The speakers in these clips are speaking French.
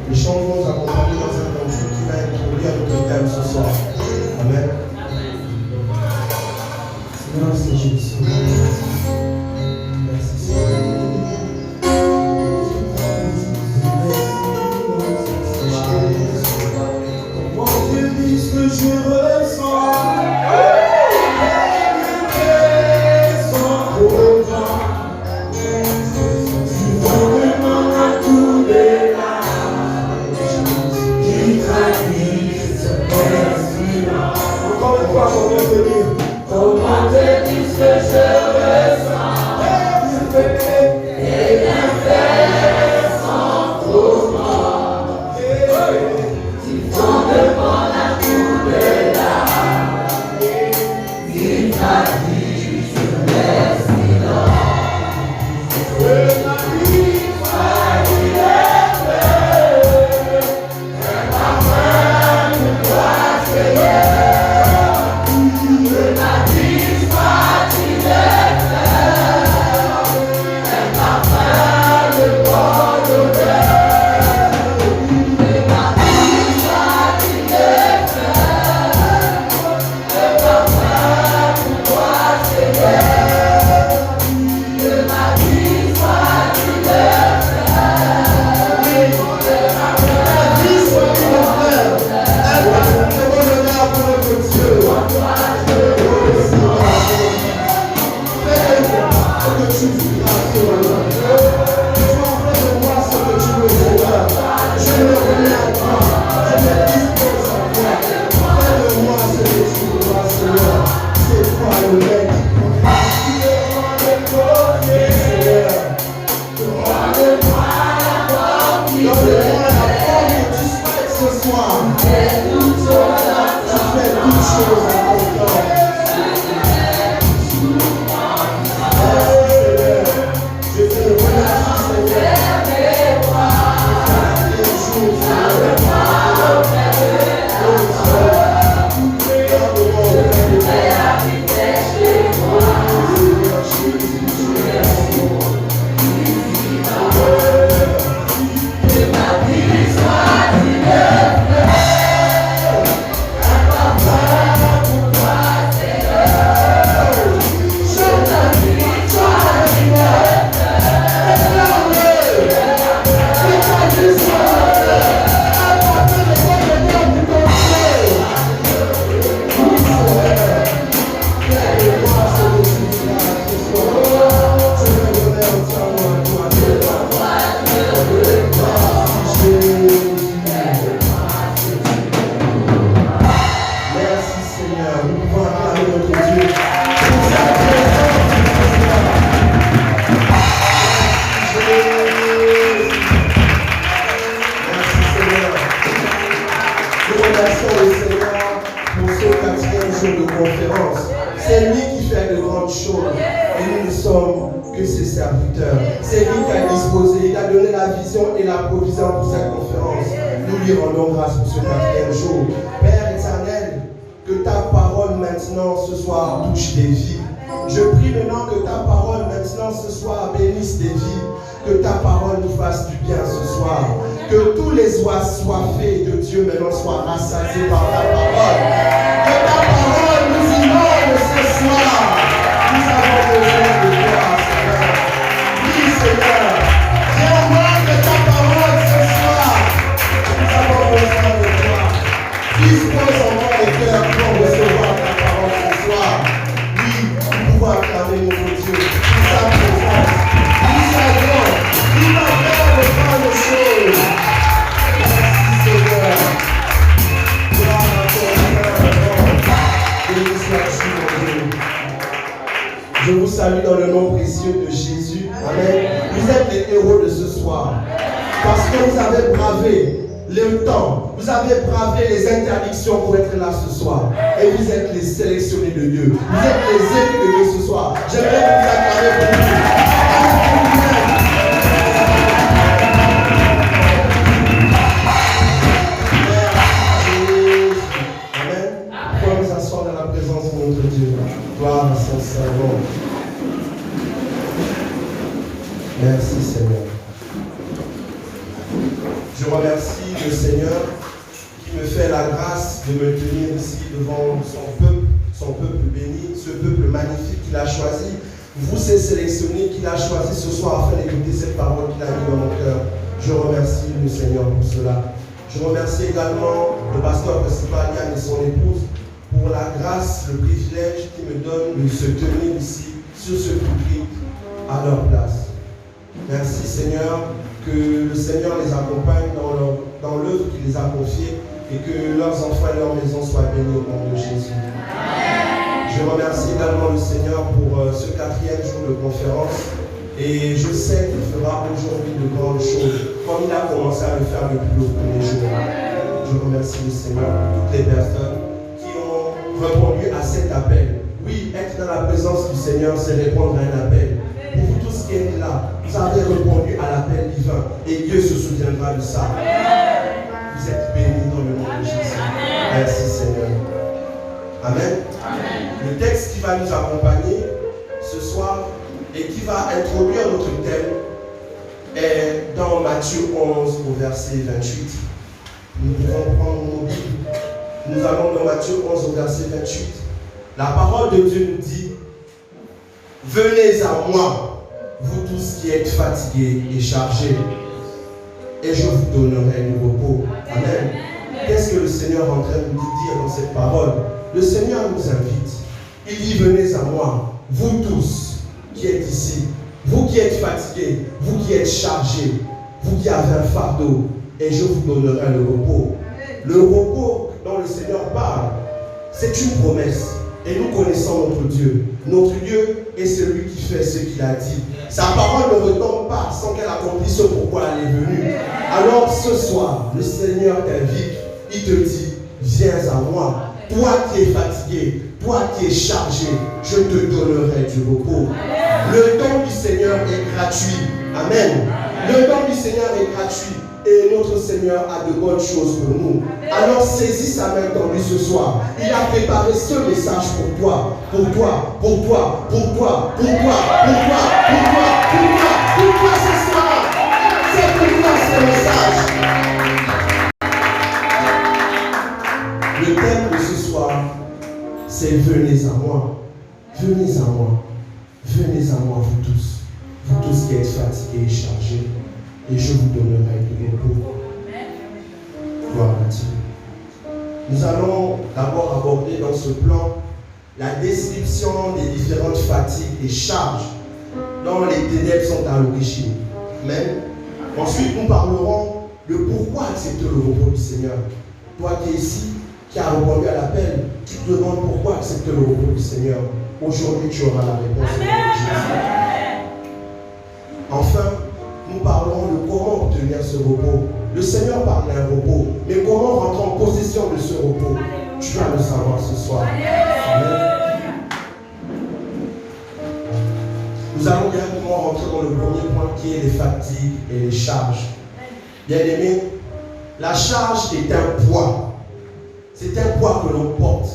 Les chants vont nous accompagner dans un cantique qui va introduire notre thème ce soir. Amen. Seigneur, c'est Jésus. Merci Seigneur. Comment Dieu dit ce que je ressens. Comment te dire ce que je ressens? Et bien fait sans comment. Tu prends devant la cour des larmes. Il t'a dit je laisse silence. Que ma vie soit libérée. Que ma main me doit Seigneur. Je vous salue dans le nom précieux de Jésus. Amen. Vous êtes les héros de ce soir. Parce que vous avez bravé le temps. Vous avez bravé les interdictions pour être là ce soir. Et vous êtes les sélectionnés de Dieu. Vous êtes les élus de Dieu ce soir. J'aimerais vous acclamer pour vous. Amen. Pour nous asseoir dans la présence de notre Dieu. Gloire à son Saint-Nom. Merci Seigneur. Je remercie le Seigneur qui me fait la grâce de me tenir ici devant son peuple béni, ce peuple magnifique qu'il a choisi. Vous, ces sélectionnés qu'il a choisi ce soir afin d'écouter cette parole qu'il a mis dans mon cœur. Je remercie le Seigneur pour cela. Je remercie également le pasteur principal Yann et son épouse pour la grâce, le privilège qui me donne de se tenir ici, sur ce pupitre, à leur place. Merci Seigneur, que le Seigneur les accompagne dans l'œuvre qu'il les a confiée et que leurs enfants et leurs maisons soient bénis au nom de Jésus. Je remercie également le Seigneur pour ce 4e jour de conférence et je sais qu'il fera aujourd'hui de grandes choses, comme il a commencé à le faire depuis le premier jour. Je remercie le Seigneur pour toutes les personnes qui ont répondu à cet appel. Oui, être dans la présence du Seigneur, c'est répondre à un appel. Pour vous tous qui êtes là, vous avez répondu à l'appel divin et Dieu se souviendra de ça. Vous êtes bénis dans le nom de Jésus. Merci Seigneur. Amen. Le texte qui va nous accompagner ce soir et qui va introduire notre thème est dans Matthieu 11 au verset 28. Nous pouvons prendre nos Bibles. Nous allons dans Matthieu 11 au verset 28. La parole de Dieu nous dit: venez à moi, vous tous qui êtes fatigués et chargés, et je vous donnerai du repos. Amen. Qu'est-ce que le Seigneur est en train de nous dire dans cette parole? Le Seigneur nous invite. Il dit: venez à moi, vous tous qui êtes ici, vous qui êtes fatigués, vous qui êtes chargés, vous qui avez un fardeau, et je vous donnerai le repos. Le repos dont le Seigneur parle, c'est une promesse. Et nous connaissons notre Dieu. Notre Dieu est celui qui fait ce qu'il a dit. Sa parole ne retombe pas sans qu'elle accomplisse ce pourquoi elle est venue. Alors ce soir, le Seigneur t'invite. Il te dit: viens à moi. Toi qui es fatigué, toi qui es chargé, je te donnerai du repos. Le don du Seigneur est gratuit. Amen. Le don du Seigneur est gratuit. Et notre Seigneur a de bonnes choses pour nous. Alors saisis sa main tendue ce soir. Il a préparé ce message pour toi. Pour toi, pour toi, pour toi, pour toi, pour toi, pour toi, pour toi, pour toi ce soir. C'est pour toi ce message. Le thème de ce soir, c'est venez à moi. Venez à moi. Venez à moi, vous tous qui êtes fatigués et chargés, et je vous donnerai du repos. Gloire à Dieu. Nous allons d'abord aborder dans ce plan la description des différentes fatigues et charges dont les ténèbres sont à l'origine. Amen. Ensuite, nous parlerons de pourquoi accepter le repos du Seigneur. Toi qui es ici, qui as répondu à l'appel, tu te demandes pourquoi accepter le repos du Seigneur. Aujourd'hui, tu auras la réponse. Enfin, nous parlons de comment obtenir ce repos. Le Seigneur parle d'un repos, mais comment rentrer en possession de ce repos? Tu vas le savoir ce soir. Amen. Nous allons directement rentrer dans le premier point qui est les fatigues et les charges. Bien-aimés, la charge est un poids. C'est un poids que l'on porte.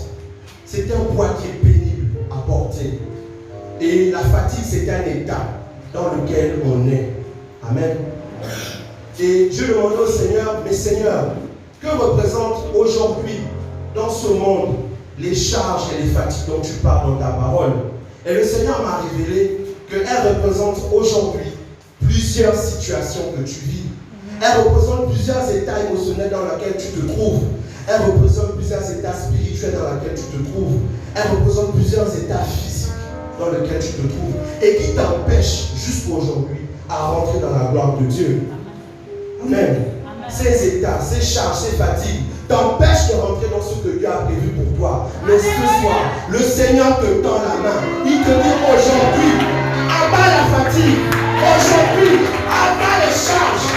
C'est un poids qui est pénible à porter. Et la fatigue, c'est un état dans lequel on est. Amen. Et je demandais au Seigneur: mais Seigneur, que représentent aujourd'hui dans ce monde les charges et les fatigues dont tu parles dans ta parole? Et le Seigneur m'a révélé qu'elles représentent aujourd'hui plusieurs situations que tu vis. Elles représentent plusieurs états émotionnels dans lesquels tu te trouves. Elles représentent plusieurs états spirituels dans lesquels tu te trouves. Elles représentent plusieurs états physiques dans lesquels tu te trouves et qui t'empêchent jusqu'aujourd'hui à rentrer dans la gloire de Dieu. Amen. Ces états, ces charges, ces fatigues t'empêchent de rentrer dans ce que Dieu a prévu pour toi. Mais ce soir, le Seigneur te tend la main. Il te dit aujourd'hui, abat la fatigue. Aujourd'hui, abat les charges.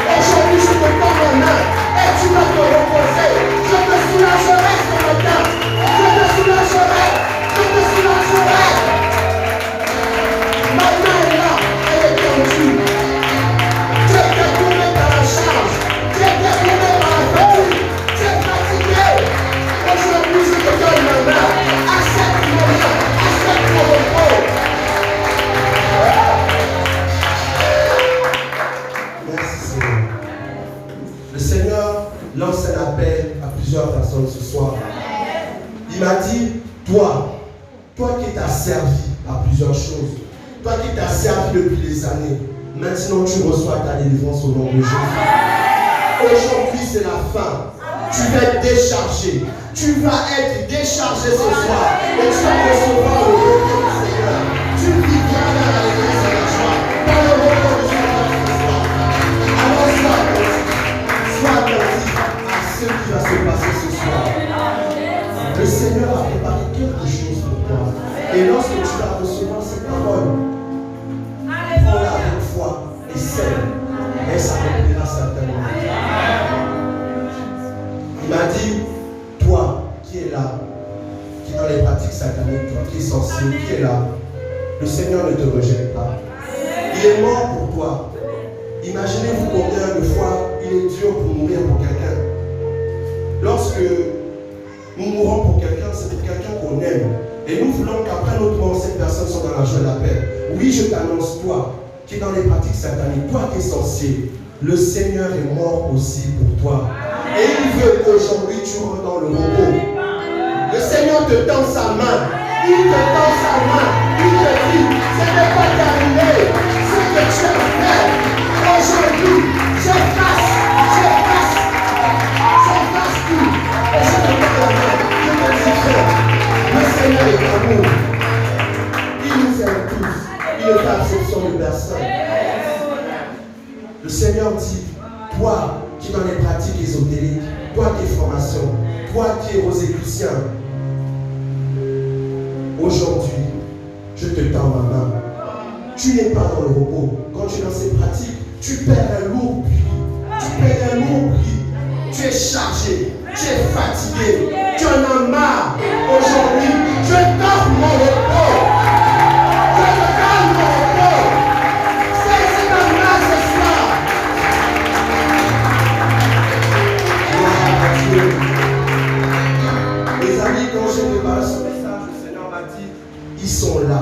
Aujourd'hui, je te tends la main et tu vas te reposer. Je te soulagerai ce matin. Je te soulagerai. Je te soulagerai. Ma main est là, elle est tendue. Tu es détourné par la charge. Tu es détourné par la fatigue. Tu es fatigué. Aujourd'hui, je te donne ma main. Accepte mon main. Accepte mon repos. Il m'a dit, toi qui t'as servi à plusieurs choses, toi qui t'as servi depuis des années, maintenant tu reçois ta délivrance au nom de Jésus. Aujourd'hui c'est la fin. Tu vas être déchargé. Tu vas être déchargé ce soir. Et tu vas recevoir le repos du Seigneur. Tu vivras dans la grâce et la joie. Dans le repos du Seigneur ce soir. Alors sois attentif à ce qui va se passer ce soir. Le Seigneur a préparé quelque chose pour toi. Et lorsque tu vas recevoir cette parole, prends-la avec foi et celle. Elle s'accomplira certainement. Il m'a dit, toi qui es là, qui est dans les pratiques sataniques, toi qui es sorcier, qui est là, le Seigneur ne te rejette pas. Il est mort pour toi. Imaginez-vous combien de fois il est dur pour mourir pour quelqu'un. Lorsque nous mourons pour quelqu'un, c'est pour quelqu'un qu'on aime. Et nous voulons qu'après notre mort, cette personne soit dans la joie et la paix. Oui, je t'annonce, toi qui es dans les pratiques sataniques, toi qui es sorcier, le Seigneur est mort aussi pour toi. Et il veut qu'aujourd'hui tu rentres dans le repos. Le Seigneur te tend sa main. Il te tend sa main. Il te dit, ce n'est pas terminé. Ce que tu as fait aujourd'hui, j'efface tout. Et je te tends la main. Je te dis, frère, le Seigneur est amour. Il nous aime tous. Il ne fait exception de personne. Le Seigneur dit, toi qui es dans les pratiques ésotériques, toi qui es formation, toi qui es rosicrucien, aujourd'hui, je te tends ma main. Tu n'es pas dans le repos. Quand tu es dans ces pratiques, tu perds un lourd prix. Tu es chargé, tu es fatigué, tu en as marre. Aujourd'hui, je t'offre mon repos. Je te donne mon repos. C'est ma main ce soir. Mes amis, quand j'ai préparé ce message, le Seigneur m'a dit, ils sont là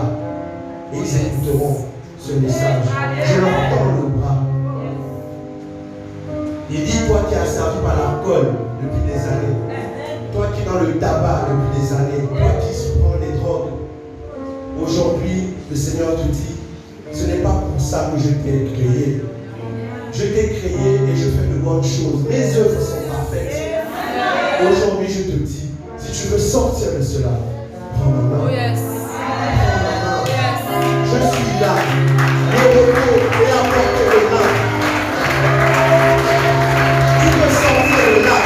et ils écouteront ce message. Je leur tends le bras. Il dit, toi qui as servi par l'alcool depuis des années, toi qui es dans le tabac depuis des années, toi qui prends des drogues, aujourd'hui, le Seigneur te dit, ce n'est pas pour ça que je t'ai créé. Je t'ai créé et je fais de bonnes choses. Mes œuvres sont parfaites. Aujourd'hui, je te dis, si tu veux sortir de cela, prends ma main. Oh yes. Prends ma main. Je suis là. Le repos est à portée de main. Tu peux sortir de là.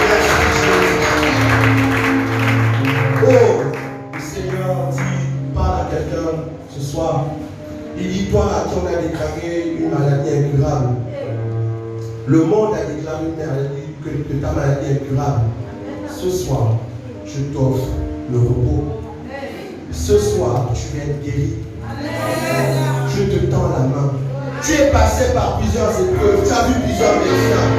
Merci Jésus. Oh, le Seigneur dit, parle à quelqu'un ce soir. Il dit, toi à qui on a déclaré une maladie incurable. Le monde a déclaré une maladie, que ta maladie est incurable. Ce soir, je t'offre le repos. Ce soir, tu viens être guéri. Je te tends la main. Tu es passé par plusieurs épreuves. Tu as vu plusieurs médecins.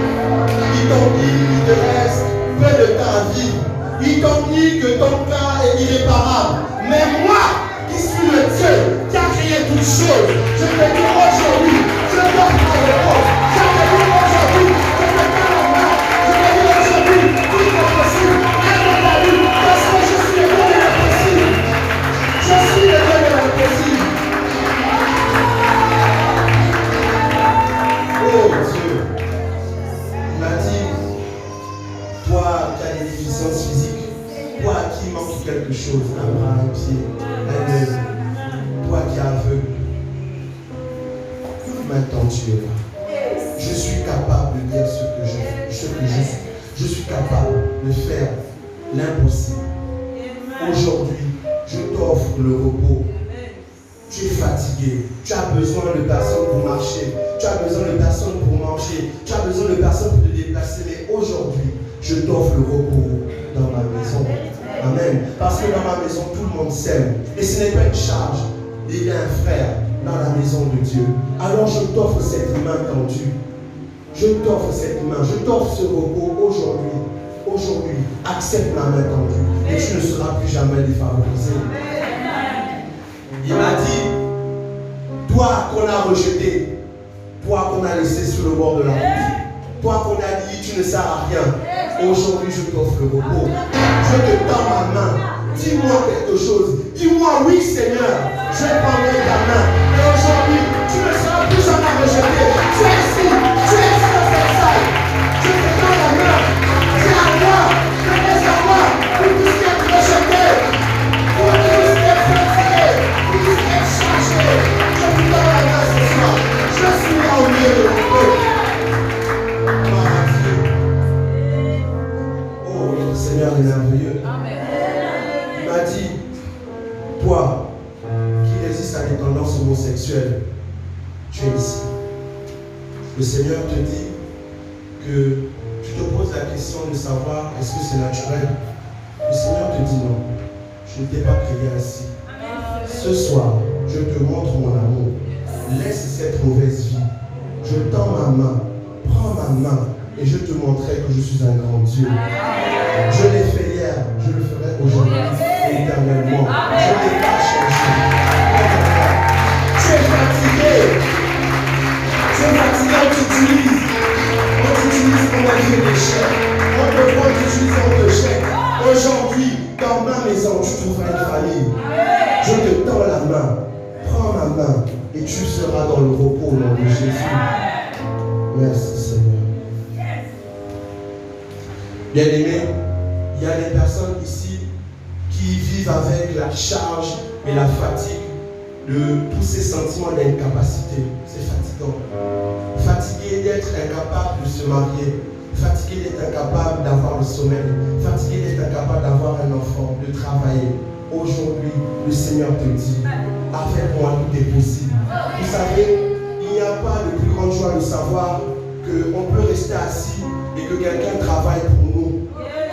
Ils t'ont dit qu'il te reste peu de temps à vivre. Ils t'ont dit que ton cas est irréparable. Mais moi, qui suis le Dieu qui a créé toutes choses, je te dis aujourd'hui, je t'offre mon repos. Je te dis aujourd'hui, je te tends la main. Je te dis aujourd'hui, tout est possible. Aide ta vie, parce que je suis le Dieu de l'impossible. Je suis le Dieu de l'impossible. Oh Dieu, il m'a dit, toi qui as des déficiences physiques, toi qui manque quelque chose, un bras, un pied, un œil, toi qui es aveugle, maintenant tu es là. Je suis capable de dire ce que je suis capable de faire l'impossible. Aujourd'hui, je t'offre le repos. Tu es fatigué, tu as besoin de personnes pour marcher, tu as besoin de personnes pour manger, tu as besoin de personnes pour te déplacer, mais aujourd'hui, je t'offre le repos dans ma maison. Amen. Parce que dans ma maison, tout le monde s'aime. Et ce n'est pas une charge d'aider un frère dans la maison de Dieu. Alors je t'offre cette main tendue. Je t'offre cette main, je t'offre ce repos aujourd'hui. Aujourd'hui, accepte ma main tendue et tu ne seras plus jamais défavorisé. Il m'a dit, toi qu'on a rejeté, toi qu'on a laissé sur le bord de la route, toi qu'on a dit tu ne sers à rien, Aujourd'hui, je t'offre le repos. Je te tends ma main. Dis-moi quelque chose. Dis-moi oui, Seigneur. Je prendrai ta main. Et aujourd'hui, tu ne seras plus jamais rejeté. Tu es ici. Tu es ici dans cette salle. Je te tends la main. C'est à moi. C'est à moi. Pour tout ce qui est rejeté. Pour tout ce qui est fatigué. Pour tout ce qui est chargé. Je te tends la main ce soir. Je suis là au milieu de mon peuple. Oh, notre Seigneur est merveilleux. Il m'a dit, toi qui résistes à des tendances homosexuelles, tu es ici. Le Seigneur te dit que tu te poses la question de savoir est-ce que c'est naturel. Le Seigneur te dit non, je ne t'ai pas créé ainsi. Ce soir, je te montre mon amour. Laisse cette mauvaise vie. Je tends ma main, prends ma main et je te montrerai que je suis un grand Dieu. Je l'ai fait hier, je le ferai aujourd'hui et éternellement. Je n'ai pas changé. Tu es fatigué. Tu es fatigué, on t'utilise. On t'utilise pour enlever des chèques. On te voit, on t'utilise, on te chèque. Aujourd'hui, dans ma maison, tu trouveras une famille. Je te tends la main. Prends ma main et tu seras dans le repos au nom de Jésus. Merci Seigneur. Bien-aimés, il y a des personnes ici qui vivent avec la charge et la fatigue de tous ces sentiments d'incapacité. C'est fatigant. Fatigué d'être incapable de se marier, fatigué d'être incapable d'avoir le sommeil, fatigué d'être incapable d'avoir un enfant, de travailler. Aujourd'hui, le Seigneur te dit, avec moi tout est possible. Vous savez, il n'y a pas de plus grande joie de savoir qu'on peut rester assis et que quelqu'un travaille pour nous.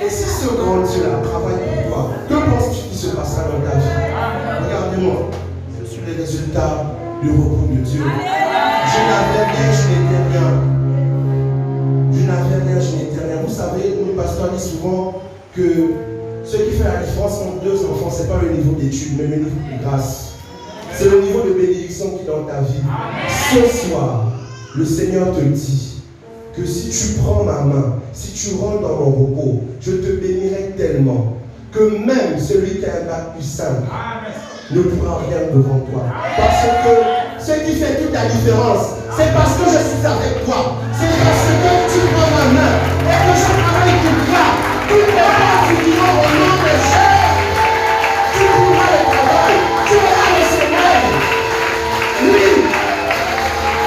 Et si ce grand Dieu-là travaille pour toi, que penses-tu qui se passera dans ta vie? Regardez-moi, je suis le résultat du repos de Dieu. Je n'avais rien, je n'étais rien. Je n'avais rien, je n'étais rien. Vous savez, le pasteur dit souvent que ce qui fait la différence entre deux enfants, ce n'est pas le niveau d'études, mais le niveau de grâce. C'est le niveau de bénédiction qui est dans ta vie. Ce soir, le Seigneur te dit que si tu prends ma main, si tu rentres dans mon repos, je te bénirai tellement que même celui qui a un bac plus 5 ne pourra rien devant toi. Parce que ce qui fait toute la différence, c'est parce que je suis avec toi. C'est parce que tu prends ma main et que je travaille pour toi. Toutes les portes qui diront au nom de Jésus, tu pourras le travail, tu auras le sommeil. Oui,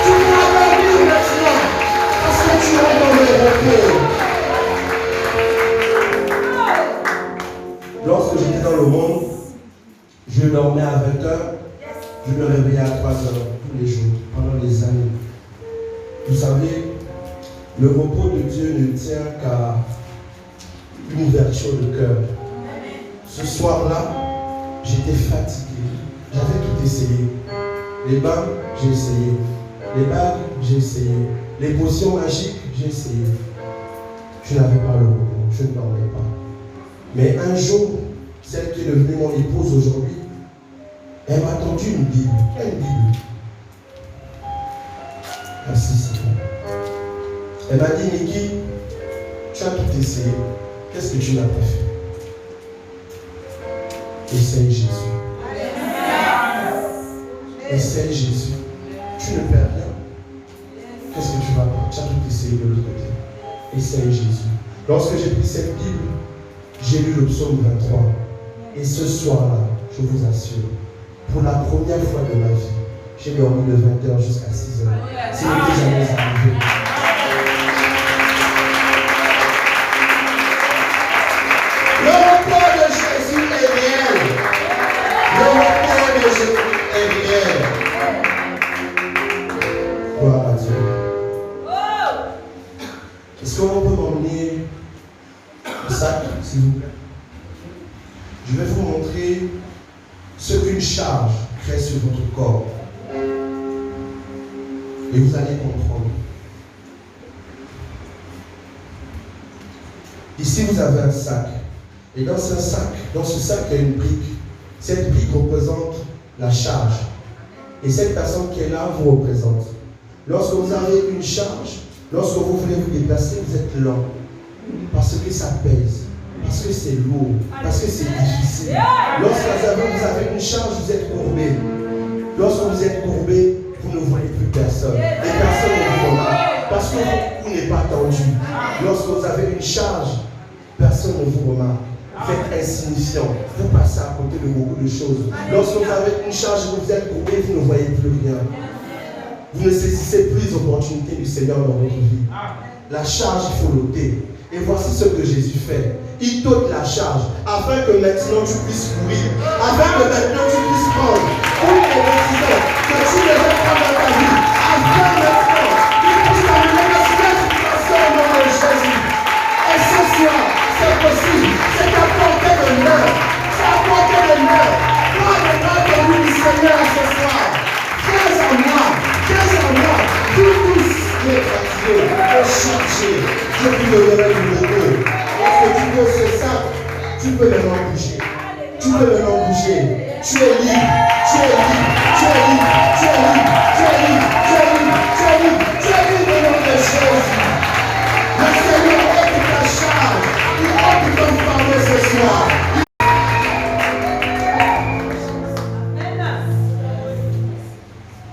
tu pourras dormir maintenant parce que tu es dans le repos. Lorsque j'étais dans le monde, je dormais à 20h, je me réveillais à 3h tous les jours, pendant des années. Vous savez, le repos de Dieu ne tient qu'à une ouverture de cœur. Ce soir-là, j'étais fatigué. J'avais tout essayé. Les bains, j'ai essayé. Les bagues, j'ai essayé. Les potions magiques, j'ai essayé. Je n'avais pas le repos. Je ne dormais pas. Mais un jour, celle qui est devenue mon épouse aujourd'hui, elle m'a tendu une Bible. Une Bible. Merci Seigneur. Elle m'a dit, Niki, tu as tout essayé. Qu'est-ce que tu n'as pas fait? Essaye Jésus. Essaye Jésus. Tu ne perds rien. Qu'est-ce que tu vas faire? Tu as tout essayé de l'autre côté. Essaye Jésus. Lorsque j'ai pris cette Bible, j'ai lu le psaume 23. Et ce soir-là, je vous assure, pour la première fois de ma vie, j'ai dormi de 20h jusqu'à 6h. Ce n'était jamais arrivé. Le repos de Jésus est réel. Le repos de Jésus est réel. Gloire à Dieu. Est-ce qu'on peut m'emmener le sac, s'il vous plaît? Je vais vous montrer ce qu'une charge crée sur votre corps. Et vous allez comprendre. Ici, vous avez un sac. Et dans ce sac, il y a une brique. Cette brique représente la charge. Et cette personne qui est là vous représente. Lorsque vous avez une charge, lorsque vous voulez vous déplacer, vous êtes lent. Parce que ça pèse. Parce que c'est lourd. Parce que c'est difficile. Lorsque vous avez une charge, vous êtes courbé. Lorsque vous êtes courbé, vous ne voyez plus personne. Et personne ne vous remarque. Parce que vous n'êtes pas tendu. Lorsque vous avez une charge, personne ne vous remarque. Vous êtes insignifiant. Vous passez à côté de beaucoup de choses. Lorsque vous avez une charge et que vous êtes courbé, vous ne voyez plus rien. Vous ne saisissez plus les opportunités du Seigneur dans votre vie. La charge, il faut l'ôter. Et voici ce que Jésus fait. Il t'ôte la charge afin que maintenant tu puisses courir. Afin que maintenant tu puisses prendre toutes les décisions que tu devais prendre dans ta vie. Afin maintenant qu'il puisse t'amener la satisfaction au nom de Jésus. Et ce soir, c'est possible. C'est à portée de main. C'est à portée de main. Prends le bras de lui du Seigneur ce soir. Viens à moi. Viens à moi. Vous tous qui êtes fatigués et chargés. Je vous donnerai du repos. Lorsque tu veux ce sac, tu peux maintenant bouger. Tu peux maintenant bouger. Tu es libre. Tu es libre. Tu es libre. Tu es libre. Tu es libre. Tu es libre. Tu es libre. Tu es libre au nom de Jésus. Le Seigneur ôte ta charge. Il ôte ton fardeau ce soir.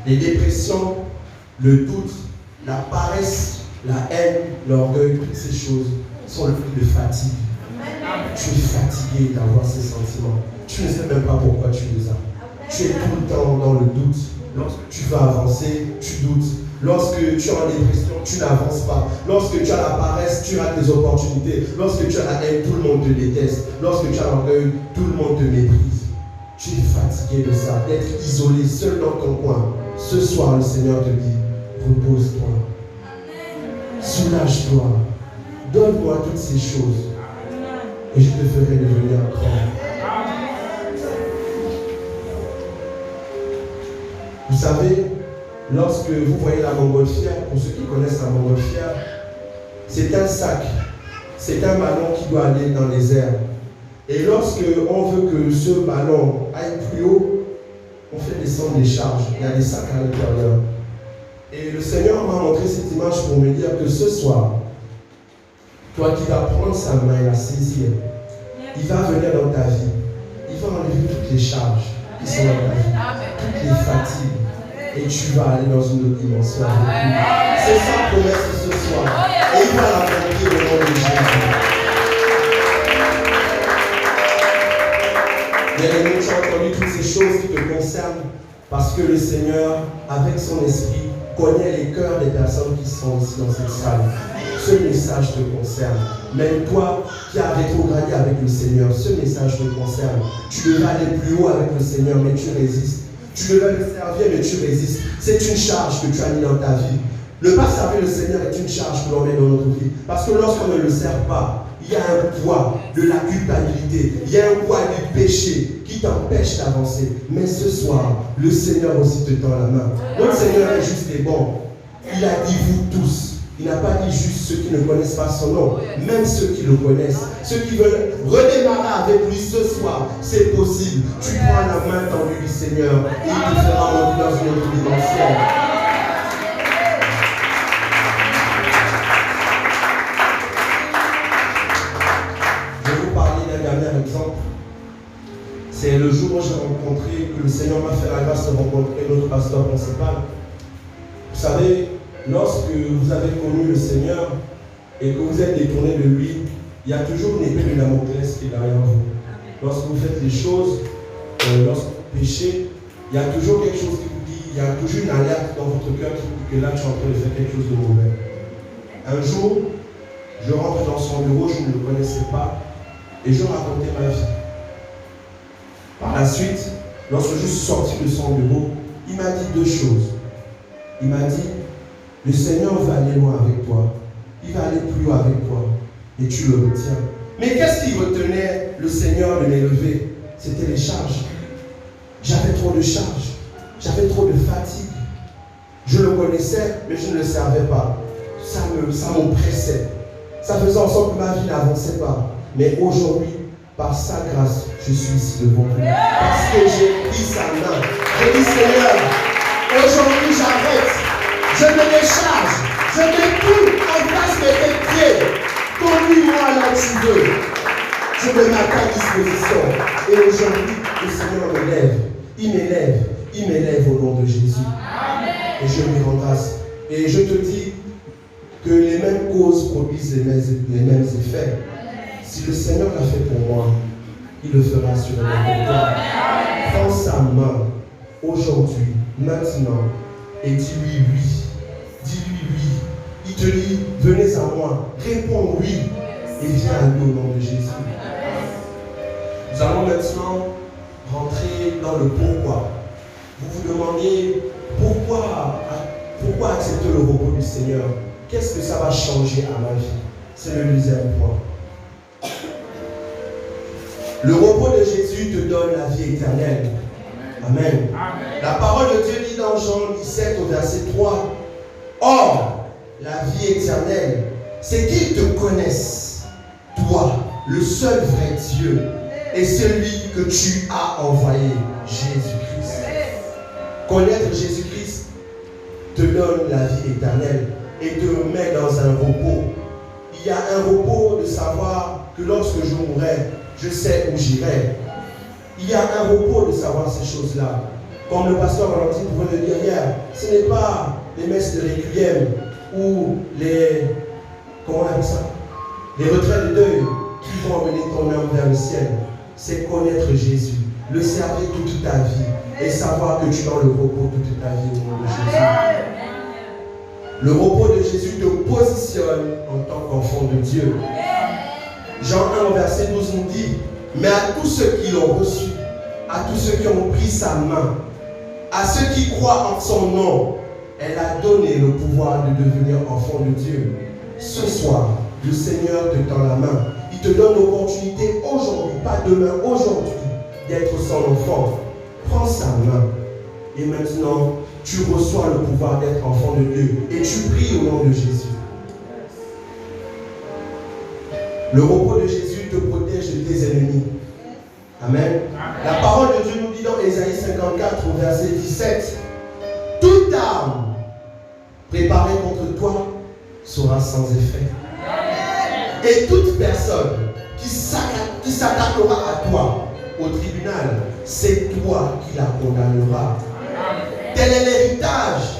Les dépressions, le doute, la paresse, la haine, l'orgueil, toutes ces choses sont le fruit de fatigue. Tu es fatigué d'avoir ces sentiments. Tu ne sais même pas pourquoi tu les as. Tu es tout le temps dans le doute. Lorsque tu vas avancer, tu doutes. Lorsque tu es en dépression, tu n'avances pas. Lorsque tu as la paresse, tu rates tes opportunités. Lorsque tu as la haine, tout le monde te déteste. Lorsque tu as l'orgueil, tout le monde te méprise. Tu es fatigué de ça, d'être isolé, seul dans ton coin. Ce soir, le Seigneur te dit, repose-toi. Soulage-toi. Donne-moi toutes ces choses. Et je te ferai devenir grand. Vous savez, lorsque vous voyez la montgolfière, pour ceux qui connaissent la montgolfière, c'est un sac. C'est un ballon qui doit aller dans les airs. Et lorsque on veut que ce ballon aille plus haut, on fait descendre des charges. Il y a des sacs à l'intérieur. Et le Seigneur m'a montré cette image pour me dire que ce soir, toi qui vas prendre sa main et la saisir, il va venir dans ta vie. Il va enlever toutes les charges qui sont dans ta vie, toutes les fatigues. Et tu vas aller dans une autre dimension avec lui. C'est sa promesse ce soir. Et il va l'accomplir au nom de Jésus. Bien-aimé, tu as entendu toutes ces choses qui te concernent parce que le Seigneur, avec son esprit, connaît les cœurs des personnes qui sont ici dans cette salle. Ce message te concerne. Même toi qui as rétrogradé avec le Seigneur, ce message te concerne. Tu devrais aller plus haut avec le Seigneur, mais tu résistes. Tu devrais le servir, mais tu résistes. C'est une charge que tu as mis dans ta vie. Ne pas servir le Seigneur est une charge que l'on met dans notre vie. Parce que lorsqu'on ne le sert pas, il y a un poids de la culpabilité, il y a un poids du péché qui t'empêche d'avancer. Mais ce soir, le Seigneur aussi te tend la main. Notre Seigneur est juste et bon. Il a dit vous tous. Il n'a pas dit juste ceux qui ne connaissent pas son nom, même ceux qui le connaissent. Ceux qui veulent redémarrer avec lui ce soir, c'est possible. Tu prends la main tendue du Seigneur et il te fera monter dans une autre dimension. Exemple, c'est le jour où j'ai rencontré, que le Seigneur m'a fait la grâce de rencontrer notre pasteur principal. Vous savez, lorsque vous avez connu le Seigneur et que vous êtes détourné de lui, il y a toujours une épée de Damoclès qui est derrière vous. Lorsque vous faites les choses, lorsque vous péchez, il y a toujours quelque chose qui vous dit, il y a toujours une alerte dans votre cœur qui vous dit que là tu es en train de faire quelque chose de mauvais. Un jour, je rentre dans son bureau, je ne le connaissais pas. Et je racontais ma vie. Par la suite, lorsque je suis sorti de son bureau, il m'a dit deux choses. Il m'a dit, le Seigneur va aller loin avec toi. Il va aller plus loin avec toi. Et tu le retiens. Mais qu'est-ce qui retenait le Seigneur de m'élever? C'était les charges. J'avais trop de charges. J'avais trop de fatigue. Je le connaissais, mais je ne le servais pas. Ça m'oppressait. Ça faisait en sorte que ma vie n'avançait pas. Mais aujourd'hui, par sa grâce, je suis ici devant vous. Parce que j'ai pris sa main. J'ai dit, Seigneur, aujourd'hui j'arrête. Je me décharge. Je mets tout en place de tes pieds. Conduis Dis-moi là où tu veux. Je me mets à ta disposition. Et aujourd'hui, le Seigneur m'élève. Il m'élève au nom de Jésus. Et je lui rends grâce. Et je te dis que les mêmes causes produisent les mêmes effets. Si le Seigneur l'a fait pour moi, il le fera sûrement pour toi. Prends sa main aujourd'hui, maintenant, et dis-lui oui. Dis-lui oui. Il te dit, venez à moi. Réponds oui. Et viens à lui au nom de Jésus. Nous allons maintenant rentrer dans le pourquoi. Vous vous demandez pourquoi accepter le repos du Seigneur? Qu'est-ce que ça va changer à ma vie? C'est le deuxième point. Le repos de Jésus te donne la vie éternelle. Amen. La parole de Dieu dit dans Jean 17 au verset 3. Or, la vie éternelle, c'est qu'ils te connaissent, toi, le seul vrai Dieu, et celui que tu as envoyé, Jésus-Christ. Connaître Jésus-Christ te donne la vie éternelle et te met dans un repos. Il y a un repos de savoir que lorsque je mourrai, je sais où j'irai. Il y a un repos de savoir ces choses-là. Comme le pasteur Valentin pouvait le dire hier, ce n'est pas les messes de requiem ou les, comment on appelle ça, les retraits de deuil qui vont emmener ton âme vers le ciel. C'est connaître Jésus, le servir toute ta vie et savoir que tu es dans le repos toute ta vie au nom de Jésus. Le repos de Jésus te positionne en tant qu'enfant de Dieu. Jean 1 verset 12 nous dit, mais à tous ceux qui l'ont reçu, à tous ceux qui ont pris sa main, à ceux qui croient en son nom, elle a donné le pouvoir de devenir enfant de Dieu. Ce soir, le Seigneur te tend la main. Il te donne l'opportunité aujourd'hui, pas demain, aujourd'hui, d'être son enfant. Prends sa main. Et maintenant, tu reçois le pouvoir d'être enfant de Dieu. Et tu pries au nom de Jésus. Le repos de Jésus te protège de tes ennemis. Amen. La parole de Dieu nous dit dans Ésaïe 54, au verset 17, toute arme préparée contre toi sera sans effet. Et toute personne qui s'attaquera à toi au tribunal, c'est toi qui la condamneras. Tel est l'héritage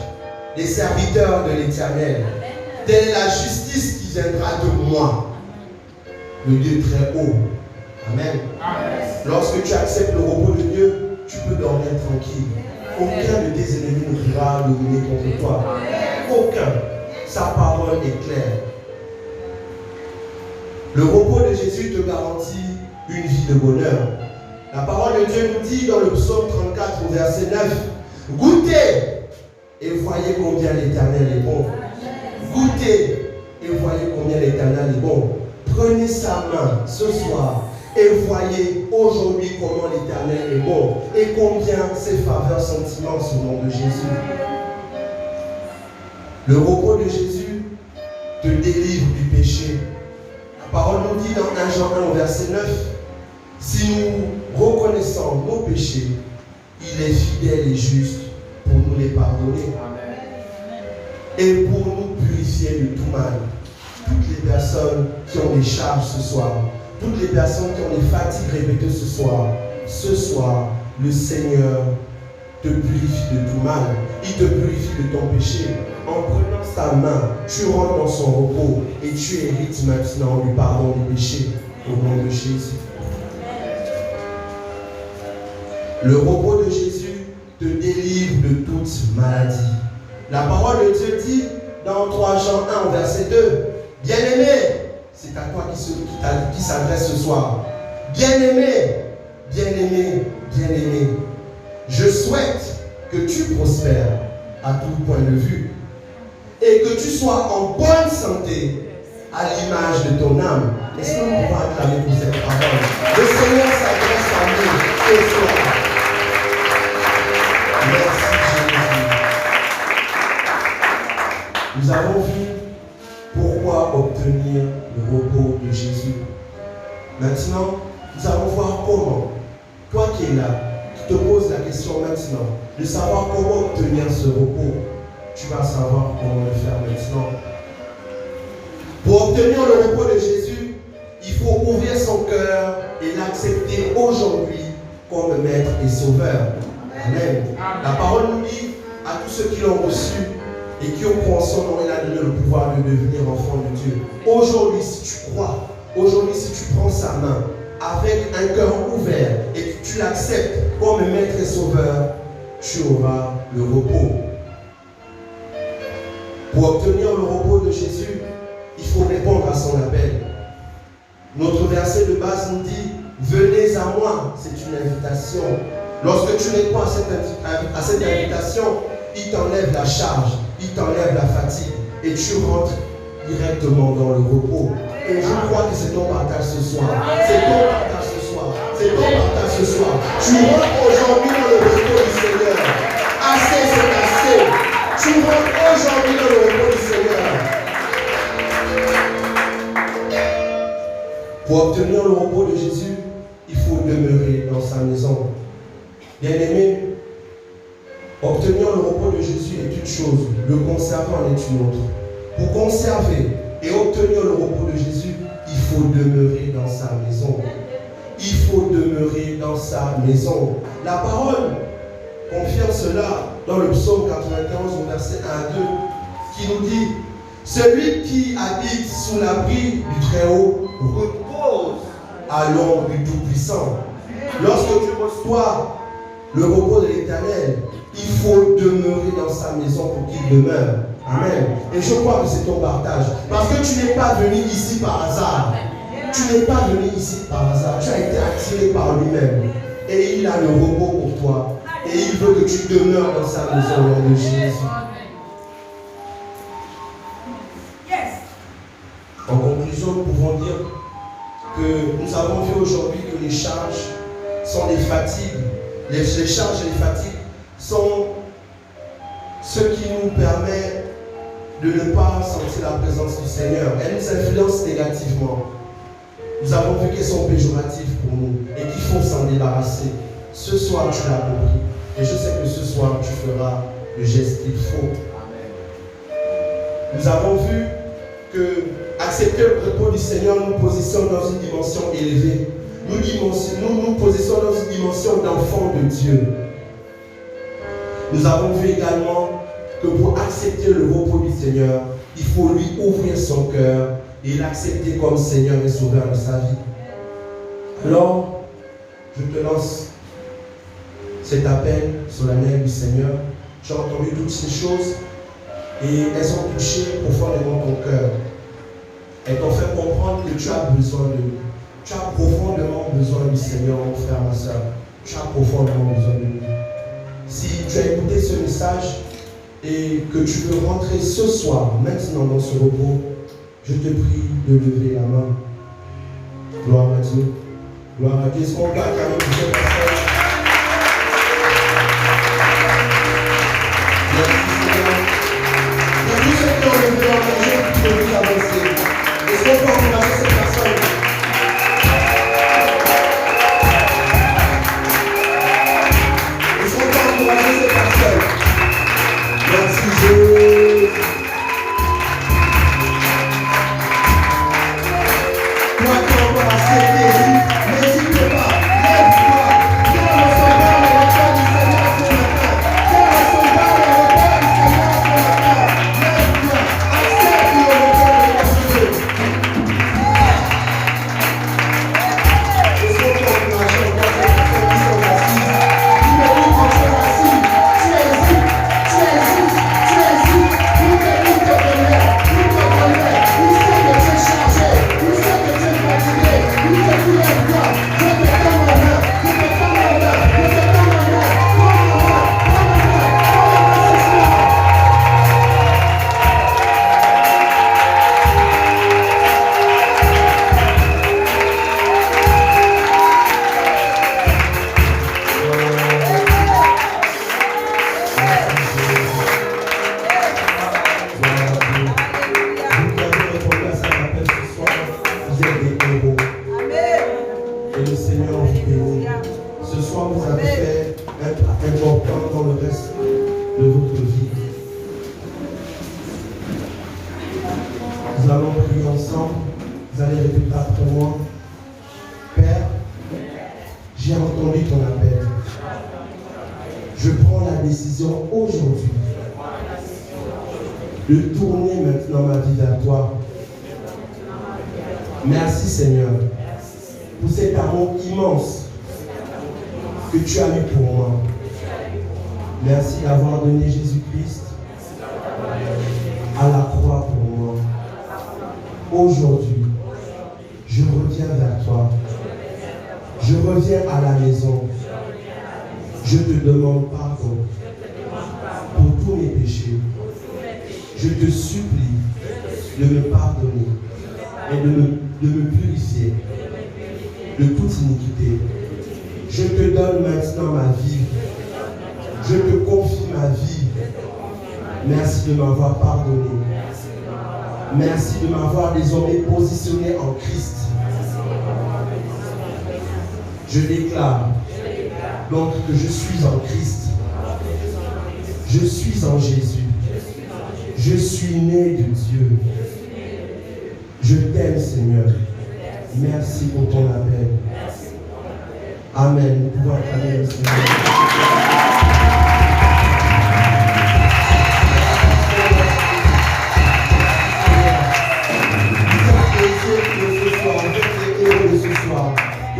des serviteurs de l'Éternel. Telle est la justice qui viendra de moi, le Dieu très haut. Amen. Lorsque tu acceptes le repos de Dieu, tu peux dormir tranquille. Aucun de tes ennemis ne pourra dominer contre toi. Aucun. Sa parole est claire. Le repos de Jésus te garantit une vie de bonheur. La parole de Dieu nous dit dans le psaume 34 au verset 9, goûtez et voyez combien l'Éternel est bon. Goûtez et voyez combien l'Éternel est bon. Prenez sa main ce soir et voyez aujourd'hui comment l'Éternel est bon et combien ses faveurs sont immenses au nom de Jésus. Le repos de Jésus te délivre du péché. La parole nous dit dans 1 Jean 1 verset 9, si nous reconnaissons nos péchés, il est fidèle et juste pour nous les pardonner. Et pour nous purifier de tout mal. Toutes les personnes qui ont des charges ce soir, toutes les personnes qui ont des fatigues répétées ce soir, le Seigneur te purifie de tout mal. Il te purifie de ton péché. En prenant sa main, tu rentres dans son repos et tu hérites maintenant du pardon des péchés au nom de Jésus. Le repos de Jésus te délivre de toute maladie. La parole de Dieu dit dans 3 Jean 1 verset 2, bien-aimé, c'est à toi qui s'adresse ce soir. Bien-aimé, bien-aimé, bien-aimé, je souhaite que tu prospères à tout point de vue et que tu sois en bonne santé à l'image de ton âme. Est-ce que nous pouvons acclamer pour cette parole? Le Seigneur s'adresse à nous ce soir. Merci Jésus. Nous avons vu pourquoi obtenir le repos de Jésus. Maintenant, nous allons voir comment, toi qui es là, qui te poses la question maintenant, de savoir comment obtenir ce repos, tu vas savoir comment le faire maintenant. Pour obtenir le repos de Jésus, il faut ouvrir son cœur et l'accepter aujourd'hui comme maître et sauveur. Amen. La parole nous dit à tous ceux qui l'ont reçu et qui ont cru en son nom, il a donné le pouvoir de devenir enfant de Dieu. Aujourd'hui, si tu crois, aujourd'hui, si tu prends sa main avec un cœur ouvert et que tu l'acceptes comme maître et sauveur, tu auras le repos. Pour obtenir le repos de Jésus, il faut répondre à son appel. Notre verset de base nous dit « Venez à moi », c'est une invitation. Lorsque tu réponds à cette invitation, il t'enlève la charge, il t'enlève la fatigue et tu rentres directement dans le repos. Et je crois que c'est ton partage ce soir. C'est ton partage ce soir. C'est ton partage ce soir. Tu rentres aujourd'hui dans le repos du Seigneur. Assez, c'est assez. Tu rentres aujourd'hui dans le repos du Seigneur. Pour obtenir le repos de Jésus, il faut demeurer dans sa maison. Bien-aimé, obtenir le repos de Jésus est une chose, le conserver en est une autre. Pour conserver et obtenir le repos de Jésus, il faut demeurer dans sa maison. Il faut demeurer dans sa maison. La parole confirme cela dans le psaume 91 au verset 1 à 2 qui nous dit « Celui qui habite sous l'abri du Très-Haut repose à l'ombre du Tout-Puissant. » Lorsque tu reçois le repos de l'Éternel, il faut demeurer dans sa maison pour qu'il demeure. Amen. Et je crois que c'est ton partage. Parce que tu n'es pas venu ici par hasard. Tu n'es pas venu ici par hasard. Tu as été attiré par lui-même. Et il a le repos pour toi. Et il veut que tu demeures dans sa maison au nom de Jésus. En conclusion, nous pouvons dire que nous avons vu aujourd'hui que les charges sont des fatigues. Les charges et les fatigues sont ce qui nous permet de ne pas sentir la présence du Seigneur. Elles nous influencent négativement. Nous avons vu qu'elles sont péjoratives pour nous et qu'il faut s'en débarrasser. Ce soir, tu l'as compris. Et je sais que ce soir, tu feras le geste qu'il faut. Nous avons vu que accepter le repos du Seigneur nous positionne dans une dimension élevée. Nous positionnons dans une dimension d'enfant de Dieu. Nous avons vu également que pour accepter le repos du Seigneur, il faut lui ouvrir son cœur et l'accepter comme Seigneur et Sauveur de sa vie. Alors, je te lance cet appel solennel du Seigneur. Tu as entendu toutes ces choses et elles ont touché profondément ton cœur. Elles t'ont fait comprendre que tu as besoin de lui. Tu as profondément besoin du Seigneur, mon frère, ma soeur. Tu as profondément besoin de lui. Si tu as écouté ce message et que tu veux rentrer ce soir, maintenant dans ce repos, je te prie de lever la main. Gloire à Dieu. Gloire à Dieu. Est-ce qu'on peut acclamer pour cette personne? Merci Seigneur. Il y a tous ceux qui ont levé la main, je prie de vous avancer. Est-ce qu'on peut encourager cette personne? Merci Jésus. Toi qui as encore accepté, n'hésite pas, lève-toi, viens recevoir le repos du Seigneur ce matin. Viens recevoir le repos du Seigneur ce matin. Lève-toi, accepte le repos de Dieu. Est-ce qu'on peut encourager encore ces personnes qui sont assises? Dis-le-lui quand tu es assis, tu hésites. Tu hésites, entendu ton appel. Je prends la décision aujourd'hui de tourner maintenant ma vie vers toi. Merci Seigneur pour cet amour immense que tu as eu pour moi. Merci d'avoir donné Jésus-Christ à la croix pour moi. Aujourd'hui, je reviens vers toi. Je reviens à la maison. Je te demande pardon pour tous mes péchés. Je te supplie de me pardonner et de me purifier de toute iniquité. Je te donne maintenant ma vie. Je te confie ma vie. Merci de m'avoir pardonné. Merci de m'avoir désormais positionné en Christ. Je déclare donc que je suis en Christ. Je suis en Jésus. Je suis né de Dieu. Je t'aime, Seigneur. Merci pour ton appel. Amen. Nous pouvons acclamer le Seigneur.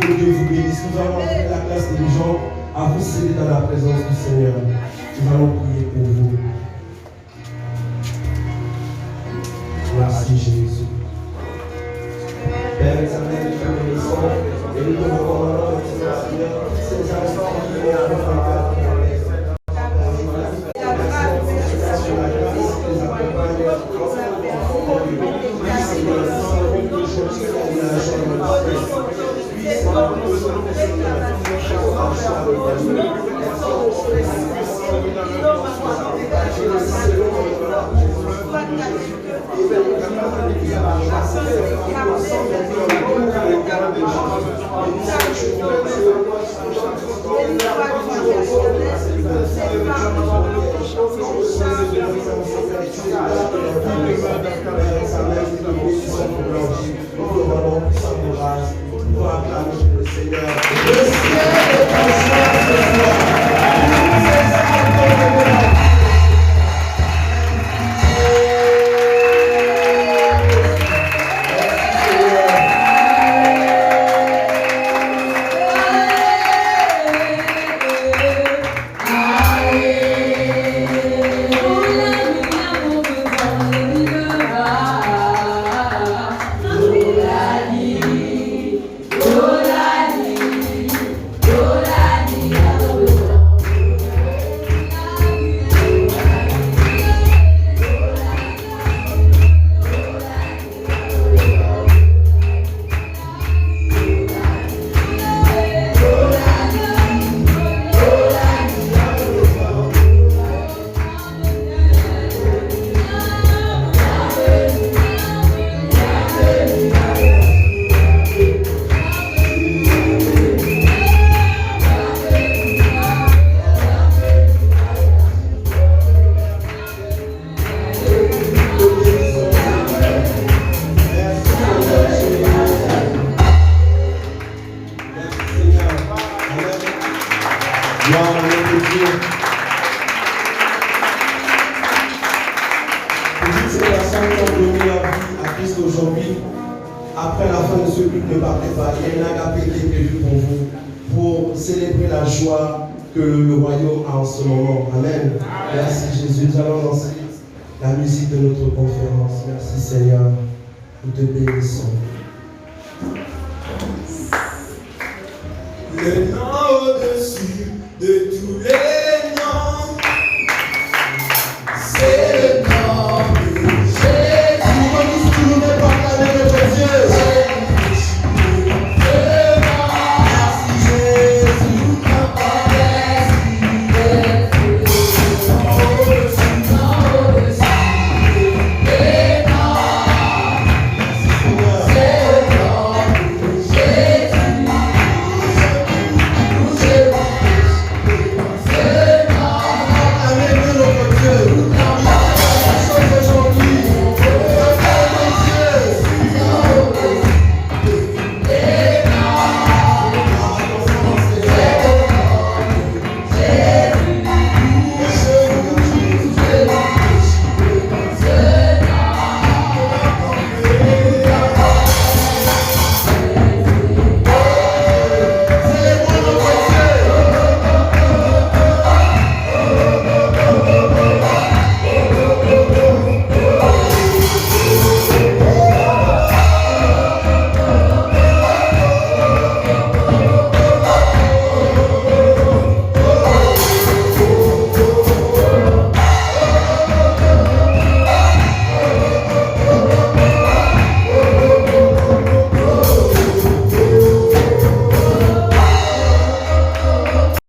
Que Dieu vous bénisse. Nous allons entrer la classe des gens à vous céder dans la présence du Seigneur. Nous allons prier pour vous. Merci Jésus. Père éternel, nous te bénissons et nous te recommandons maintenant, Seigneur, ces enfants qui viennent avec un cœur qui enlève. Le nom au-dessus de tous les